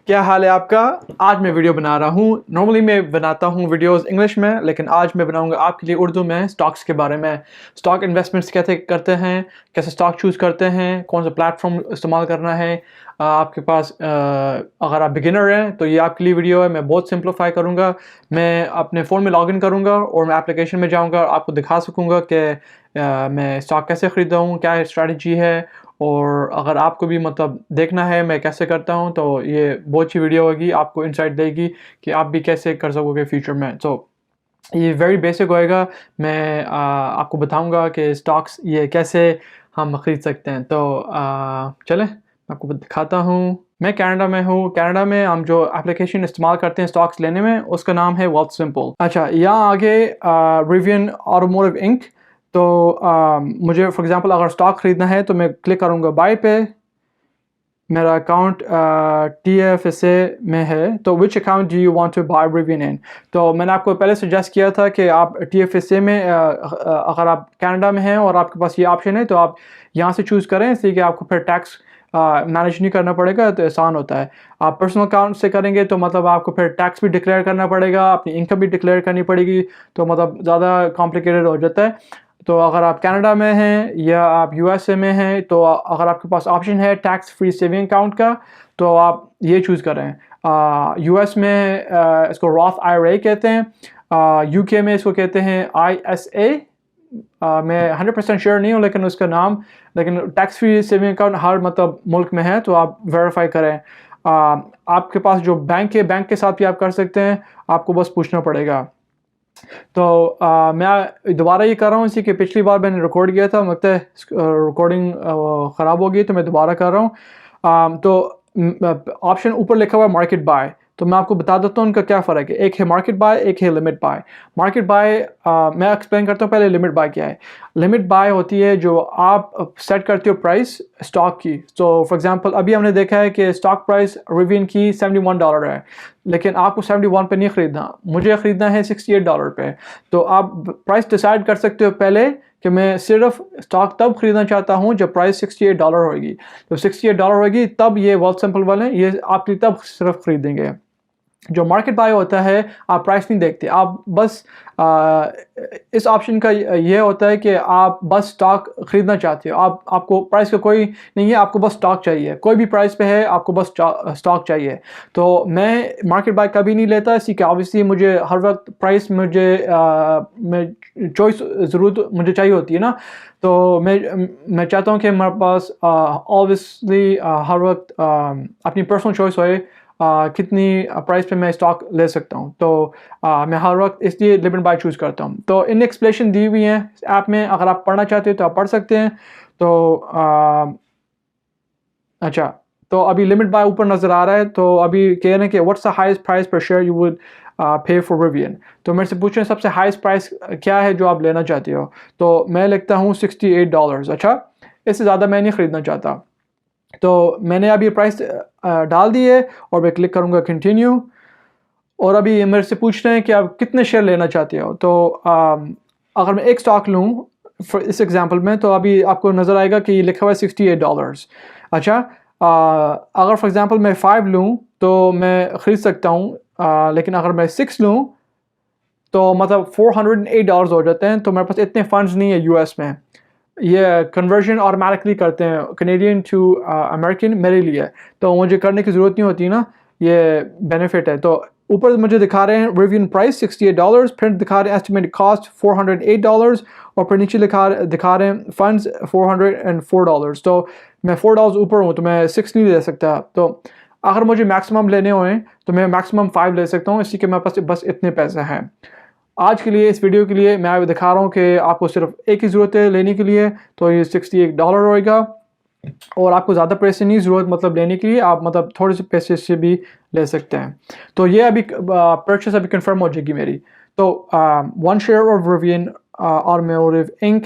क्या हाल है आपका। आज मैं वीडियो बना रहा हूँ। नॉर्मली मैं बनाता हूँ वीडियोस इंग्लिश में, लेकिन आज मैं बनाऊँगा आपके लिए उर्दू में स्टॉक्स के बारे में। स्टॉक इन्वेस्टमेंट्स कैसे करते हैं, कैसे स्टॉक चूज़ करते हैं, कौन सा प्लेटफॉर्म इस्तेमाल करना है। आपके पास अगर आप बिगिनर हैं तो ये आपके लिए वीडियो है। मैं बहुत सिंप्लीफाई करूँगा। मैं अपने फ़ोन में लॉगिन करूँगा और मैं एप्लीकेशन में जाऊँगा और आपको दिखा सकूँगा कि मैं स्टॉक कैसे ख़रीदा हूँ, क्या स्ट्रैटेजी है। और अगर आपको भी मतलब देखना है मैं कैसे करता हूँ तो ये बहुत अच्छी वीडियो होगी, आपको इंसाइट देगी कि आप भी कैसे कर सकोगे फ्यूचर में। तो ये वेरी बेसिक होएगा। मैं आपको बताऊंगा कि स्टॉक्स ये कैसे हम ख़रीद सकते हैं। तो चलें मैं आपको दिखाता हूँ। मैं कनाडा में हूँ। कनाडा में हम जो एप्लीकेशन इस्तेमाल करते हैं स्टॉक्स लेने में उसका नाम है वेल्थ। अच्छा, यहाँ आगे रिवियन ऑटोमोटिव इंक। तो मुझे फॉर एग्जांपल अगर स्टॉक ख़रीदना है तो मैं क्लिक करूँगा बाय पे। मेरा अकाउंट TFSA में है, तो which account do you want to buy Rivian in. तो मैंने आपको पहले सजेस्ट किया था कि आप TFSA में अगर आप कनाडा में हैं और आपके पास ये ऑप्शन है तो आप यहाँ से चूज़ करें, इसलिए कि आपको फिर टैक्स मैनेज नहीं करना पड़ेगा, तो आसान होता है। आप पर्सनल अकाउंट से करेंगे तो मतलब आपको फिर टैक्स भी डिक्लेयर करना पड़ेगा, अपनी इनकम भी डिक्लेयर करनी पड़ेगी, तो मतलब ज़्यादा कॉम्प्लिकेटेड हो जाता है। तो अगर आप कनाडा में हैं या आप USA में हैं तो अगर आपके पास ऑप्शन है टैक्स फ्री सेविंग अकाउंट का तो आप ये चूज़ करें। US में इसको रॉथ IRA कहते हैं, UK में इसको कहते हैं ISA। मैं 100% श्योर नहीं हूँ लेकिन उसका नाम, लेकिन टैक्स फ्री सेविंग अकाउंट हर मतलब मुल्क में है, तो आप वेरीफाई करें। आपके पास जो बैंक है, बैंक के साथ भी आप कर सकते हैं, आपको बस पूछना पड़ेगा। तो मैं दोबारा ये कर रहा हूँ, इसी कि पिछली बार मैंने रिकॉर्ड किया था, लगता है रिकॉर्डिंग ख़राब हो गई तो मैं दोबारा कर रहा हूँ। तो ऑप्शन ऊपर लिखा हुआ है मार्केट बाय, तो मैं आपको बता देता हूँ उनका क्या फ़र्क है। एक है मार्केट बाय, एक है लिमिट बाय। मार्केट बाय मैं एक्सप्लेन करता हूँ पहले लिमिट बाय क्या है। लिमिट बाय होती है जो आप सेट करते हो प्राइस स्टॉक की। तो फॉर एग्जांपल अभी हमने देखा है कि स्टॉक प्राइस रिवियन की $71 है, लेकिन आपको 71 पे नहीं ख़रीदना, मुझे ख़रीदना है $68 पे। तो आप प्राइस डिसाइड कर सकते हो पहले कि मैं सिर्फ स्टॉक तब ख़रीदना चाहता हूँ जब प्राइस $68 होगी। जब $68 होगी तब ये वेल्थ सिंपल वाले ये आपकी तब सिर्फ ख़रीदेंगे। जो मार्केट बाय होता है आप प्राइस नहीं देखते, आप बस इस ऑप्शन का ये होता है कि आप बस स्टॉक ख़रीदना चाहते हो। आपको प्राइस का कोई नहीं है, आपको बस स्टॉक चाहिए, कोई भी प्राइस पे है आपको बस स्टॉक चाहिए। तो मैं मार्केट बाय कभी नहीं लेता, इसी के ऑब्वियसली मुझे हर वक्त प्राइस मैं चॉइस ज़रूर मुझे चाहिए होती है ना। तो मैं चाहता हूँ कि हमारे पास ऑब्वियसली हर वक्त अपनी पर्सनल चॉइस होए कितनी प्राइस पे मैं स्टॉक ले सकता हूँ। तो मैं हर वक्त इसलिए लिमिट बाय चूज़ करता हूँ। तो इन एक्सप्लेनेशन दी हुई हैं ऐप में, अगर आप पढ़ना चाहते हो तो आप पढ़ सकते हैं। तो अच्छा, तो अभी लिमिट बाय ऊपर नज़र आ रहा है, तो अभी कह रहे हैं कि व्हाट्स द हाईएस्ट प्राइस पर शेयर यू वुड पे फॉर रिवियन। तो मेरे से पूछ रहे हैं सबसे हाईएस्ट प्राइस क्या है जो आप लेना चाहते हो। तो मैं लिखता हूँ $68। अच्छा, इससे ज़्यादा मैं नहीं ख़रीदना चाहता। तो मैंने अभी प्राइस डाल दी है और मैं क्लिक करूँगा कंटिन्यू। और अभी ये मेरे से पूछ रहे हैं कि आप कितने शेयर लेना चाहते हो। तो अगर मैं एक स्टॉक लूँ इस एग्जांपल में, तो अभी आपको नज़र आएगा कि ये लिखा हुआ है $68। अच्छा, अगर फॉर एग्जांपल मैं 5 लूँ तो मैं ख़रीद सकता हूँ, लेकिन अगर मैं 6 लूँ तो मतलब $408 हो जाते हैं। तो मेरे पास इतने फंड्स नहीं है US में। ये कन्वर्जन ऑटोमेटिकली करते हैं कैनेडियन टू अमेरिकन मेरे लिए, तो मुझे करने की ज़रूरत नहीं होती ना, ये बेनिफिट है। तो ऊपर मुझे दिखा रहे हैं रिवियन प्राइस $68, फिर दिखा रहे हैं एस्टिमेटेड कॉस्ट $408 और फिर नीचे दिखा रहे हैं फंड्स $404। तो मैं $4 ऊपर हूँ तो मैं 6 नहीं ले सकता। तो अगर मुझे मैक्सिमम लेने हों तो मैं मैक्सिमम 5 ले सकता हूँ, इसी के मेरे पास बस इतने पैसे हैं। आज के लिए इस वीडियो के लिए मैं दिखा रहा हूँ कि आपको सिर्फ एक ही ज़रूरत है लेने के लिए, तो ये $68 होएगा। और आपको ज़्यादा पैसे नहीं ज़रूरत मतलब लेने के लिए, आप मतलब थोड़े से पैसे से भी ले सकते हैं। तो ये अभी परचेस अभी कंफर्म हो जाएगी मेरी। तो 1 share of Rivian Automotive Inc.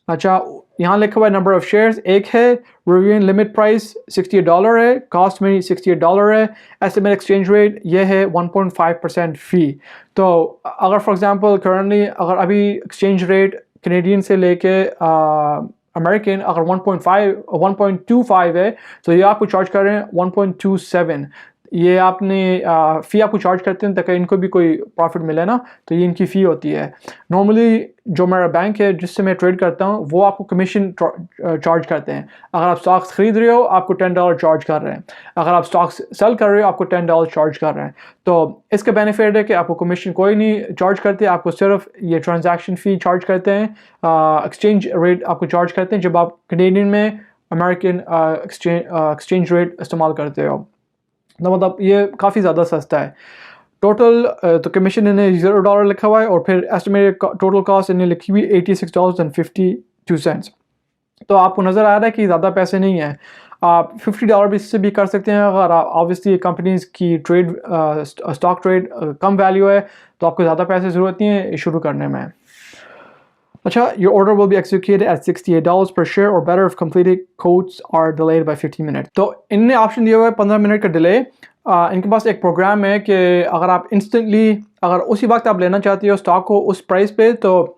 अच्छा, यहाँ लिखा हुआ है नंबर ऑफ़ शेयर्स एक है, रिवियन लिमिट प्राइस $68 है, कॉस्ट मेरी $68 है, एस्टिमेट एक्सचेंज रेट ये है 1.5% फ़ी। तो अगर फॉर एग्जांपल करंटली अगर अभी एक्सचेंज रेट कैनेडियन से लेके अमेरिकन अगर 1.25 है तो ये आपको चार्ज कर रहे हैं 1.27। ये आपने फ़ी आपको चार्ज करते हैं ताकि इनको भी कोई प्रॉफिट मिले ना, तो ये इनकी फ़ी होती है। नॉर्मली जो मेरा बैंक है जिससे मैं ट्रेड करता हूँ वो आपको कमीशन चार्ज करते हैं। अगर आप स्टॉक्स ख़रीद रहे हो आपको $10 चार्ज कर रहे हैं, अगर आप स्टॉक्स सेल कर रहे हो आपको $10 चार्ज कर रहे हैं। तो इसका बेनिफिट है कि आपको कमीशन कोई नहीं चार्ज करते, आपको सिर्फ ये ट्रांजैक्शन फ़ी चार्ज करते हैं, एक्सचेंज रेट आपको चार्ज करते हैं जब आप कनेडियन में अमेरिकन एक्सचेंज रेट इस्तेमाल करते हो। तो मतलब ये काफ़ी ज़्यादा सस्ता है। टोटल तो कमीशन इन्हें $0 लिखा हुआ है और फिर एस्टिमेटेड टोटल कॉस्ट इन्हें लिखी हुई $86.52। तो आपको नज़र आ रहा है कि ज़्यादा पैसे नहीं हैं। आप $50 भी इससे भी कर सकते हैं। अगर आप ऑब्वियसली कंपनीज़ की ट्रेड स्टॉक ट्रेड कम वैल्यू है तो आपको ज़्यादा पैसे ज़रूरत नहीं है शुरू करने में। अच्छा, your order will be executed at $68 per share or better if completed quotes are delayed by 15 minutes। तो इनने ऑप्शन दिया हुआ है 15 मिनट का डिले। इनके पास एक प्रोग्राम है कि अगर आप इंस्टेंटली अगर उसी वक्त आप लेना चाहते हो स्टॉक को उस प्राइस पे, तो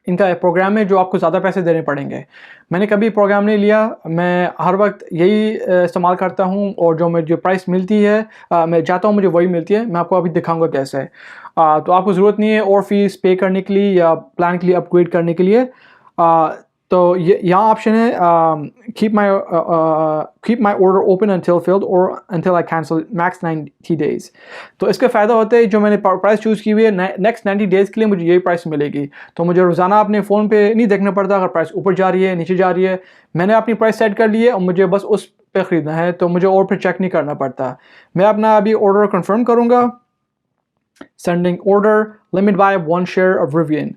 इनका एक प्रोग्राम है जो आपको ज़्यादा पैसे देने पड़ेंगे। मैंने कभी प्रोग्राम नहीं लिया, मैं हर वक्त यही इस्तेमाल करता हूँ और जो मुझे प्राइस मिलती है मैं चाहता हूँ मुझे वही मिलती है। मैं आपको अभी दिखाऊंगा कैसे। तो आपको ज़रूरत नहीं है और फीस पे करने के लिए या प्लान के लिए अपग्रेड करने के लिए। तो ये यहाँ ऑप्शन है keep my order open until filled or until I cancel max 90 days। तो इसका फ़ायदा होता है जो मैंने प्राइस चूज़ की हुई है नेक्स्ट 90 डेज़ के लिए मुझे यही प्राइस मिलेगी। तो मुझे रोज़ाना अपने फ़ोन पे नहीं देखना पड़ता अगर प्राइस ऊपर जा रही है नीचे जा रही है। मैंने अपनी प्राइस सेट कर ली है और मुझे बस उस पे ख़रीदना है, तो मुझे और फिर चेक नहीं करना पड़ता। मैं अपना अभी ऑर्डर कन्फर्म करूँगा। Sending order limit buy 1 share of Rivian,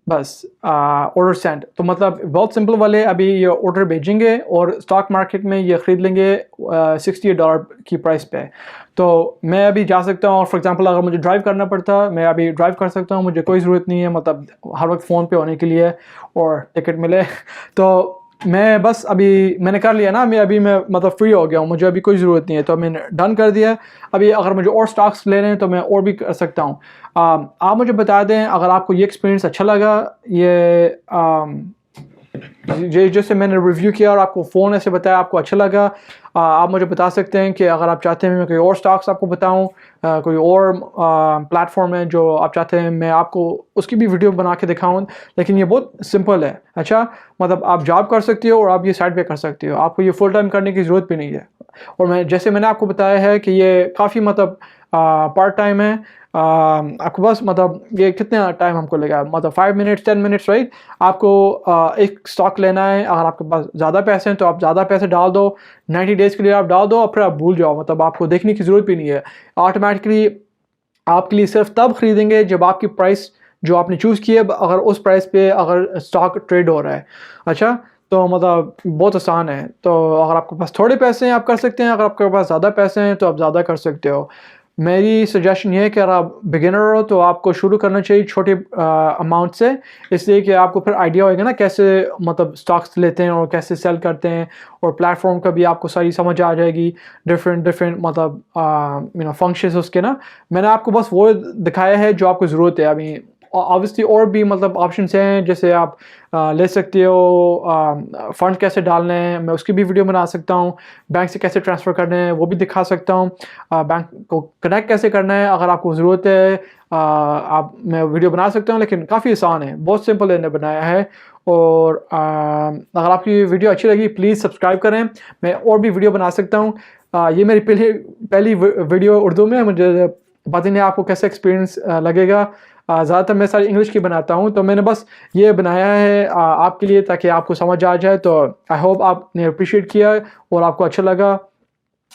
बस ऑर्डर सेंड। तो मतलब बहुत सिंपल वाले अभी ये ऑर्डर भेजेंगे और स्टॉक मार्केट में ये ख़रीद लेंगे $68 की प्राइस पे। तो मैं अभी जा सकता हूँ और फॉर एग्जांपल अगर मुझे ड्राइव करना पड़ता मैं अभी ड्राइव कर सकता हूँ, मुझे कोई ज़रूरत नहीं है मतलब हर वक्त फ़ोन पे होने के लिए और टिकट मिले। तो मैं बस अभी मैंने कर लिया ना, मैं मतलब फ्री हो गया हूँ, मुझे अभी कोई ज़रूरत नहीं है, तो मैंने डन कर दिया। अभी अगर मुझे और स्टॉक्स लेने हैं तो मैं और भी कर सकता हूँ। आप मुझे बता दें अगर आपको ये एक्सपीरियंस अच्छा लगा, ये जैसे मैंने रिव्यू किया और आपको फ़ोन ऐसे बताया आपको अच्छा लगा। आप मुझे बता सकते हैं कि अगर आप चाहते हैं मैं कोई और स्टॉक्स आपको बताऊं, कोई और प्लेटफॉर्म है जो आप चाहते हैं मैं आपको उसकी भी वीडियो बना के दिखाऊं। लेकिन ये बहुत सिंपल है। अच्छा, मतलब आप जॉब कर सकते हो और आप ये साइड पे कर सकते हो, आपको ये फुल टाइम करने की ज़रूरत भी नहीं है। और मैंने आपको बताया है कि ये काफ़ी मतलब पार्ट टाइम है। आपको बस मतलब ये कितना टाइम हमको लगा, मतलब 5 मिनट्स 10 मिनट्स, राइट। आपको एक स्टॉक लेना है, अगर आपके पास ज़्यादा पैसे हैं तो आप ज़्यादा पैसे डाल दो, 90 डेज़ के लिए आप डाल दो और फिर आप भूल जाओ, मतलब आपको देखने की ज़रूरत भी नहीं है। ऑटोमेटिकली आपके लिए सिर्फ तब ख़रीदेंगे जब आपकी प्राइस जो आपने चूज़ की है अगर उस प्राइस पे अगर स्टॉक ट्रेड हो रहा है। अच्छा, तो मतलब बहुत आसान है। तो अगर आपके पास थोड़े पैसे हैं आप कर सकते हैं, अगर आपके पास ज़्यादा पैसे हैं तो आप ज़्यादा कर सकते हो। मेरी सजेशन ये है कि अगर आप बिगिनर हो तो आपको शुरू करना चाहिए छोटे अमाउंट से, इसलिए कि आपको फिर आइडिया होएगा ना कैसे मतलब स्टॉक्स लेते हैं और कैसे सेल करते हैं, और प्लेटफॉर्म का भी आपको सारी समझ आ जाएगी, डिफरेंट मतलब फंक्शंस उसके ना। मैंने आपको बस वो दिखाया है जो आपको ज़रूरत है। अभी ऑब्वियसली और भी मतलब ऑप्शंस हैं, जैसे आप ले सकते हो फ़ंड कैसे डालने हैं, मैं उसकी भी वीडियो बना सकता हूँ। बैंक से कैसे ट्रांसफ़र करने हैं वो भी दिखा सकता हूँ। बैंक को कनेक्ट कैसे करना है अगर आपको ज़रूरत है मैं वीडियो बना सकता हूँ, लेकिन काफ़ी आसान है, बहुत सिंपल मैंने बनाया है। और अगर आपकी वीडियो अच्छी लगी प्लीज़ सब्सक्राइब करें, मैं और भी वीडियो बना सकता हूँ। ये मेरी पहली वीडियो उर्दू में, मुझे पता नहीं आपको कैसा एक्सपीरियंस लगेगा। ज़्यादातर मैं सारी इंग्लिश की बनाता हूँ, तो मैंने बस ये बनाया है आपके लिए ताकि आपको समझ आ जाए। तो आई होप आपने अप्रिशिएट किया और आपको अच्छा लगा।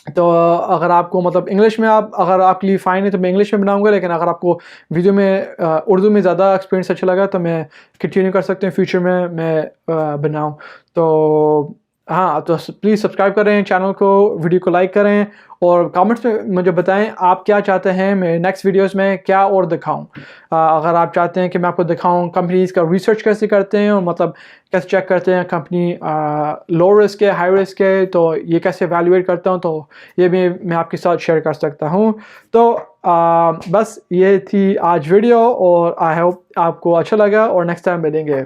तो अगर आपको मतलब इंग्लिश में अगर आपके लिए फ़ाइन है तो मैं इंग्लिश में बनाऊंगा, लेकिन अगर आपको वीडियो में उर्दू में ज़्यादा एक्सपीरियंस अच्छा लगा तो मैं कंटिन्यू कर सकते हैं फ्यूचर में मैं बनाऊँ। तो हाँ, तो प्लीज़ सब्सक्राइब करें चैनल को, वीडियो को लाइक करें और कमेंट्स में मुझे बताएं आप क्या चाहते हैं मैं नेक्स्ट वीडियोस में क्या और दिखाऊं। अगर आप चाहते हैं कि मैं आपको दिखाऊं कंपनीज़ का रिसर्च कैसे करते हैं और मतलब कैसे चेक करते हैं कंपनी लो रिस्क है हाई रिस्क है, तो ये कैसे एवेलुएट करता हूं, तो ये भी मैं आपके साथ शेयर कर सकता हूं। तो बस ये थी आज वीडियो और आई होप आपको अच्छा लगा और नेक्स्ट टाइम मिलेंगे।